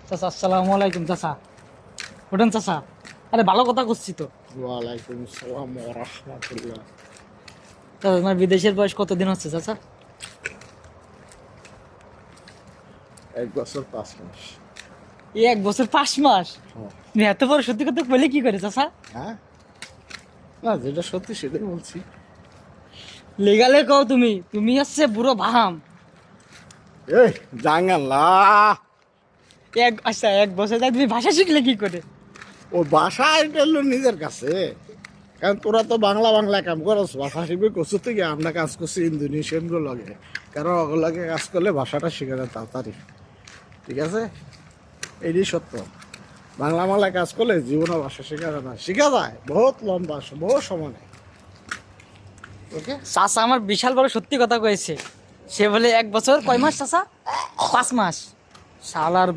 চাচা আসসালামু আলাইকুম চাচা। ওঠেন চাচা। আরে ভালো কথা করছি তো। ওয়ালাইকুম আসসালাম ওয়া রাহমাতুল্লাহ। চাচা তোমার বিদেশের বয়স কতদিন হচ্ছে চাচা? 1 বছর 5 মাস। এই 1 বছর 5 মাস? হ্যাঁ। তুমি এত বড় সত্যি কথা বলে কি করে চাচা? হ্যাঁ, না যেটা সত্যি সেটাই বলছি। লেগালে কও তুমি, তুমি হচ্ছে বুড়ো ভাম। এই জাঙ্গাল্লা, আচ্ছা 1 বছর তাই তুমি ভাষা শিখলে কি করে? ও ভাষা এটা হলো নিজের কাছে। কারণ তোরা তো বাংলা বাংলা কাম করস, ভাষা শিখবে করছো থেকে আমরা কাজ করছি ইন্দোনেশিয়ান গুলো লাগে। কারণ ওগুলোকে কাজ করলে ভাষাটা শিখে যায় তাড়াতাড়ি। ঠিক আছে, এটাই সত্য। বাংলা বাংলা কাজ করলে জীবনে ভাষা শেখা যায় না, শেখা যায় বহুত লম্বা, বহু সময় নেয়। ওকে, চাচা আমার বিশাল বড় সত্যি কথা কয়েছে। সে বলে 1 বছর কয় মাস চাচা? 5 মাস। শালার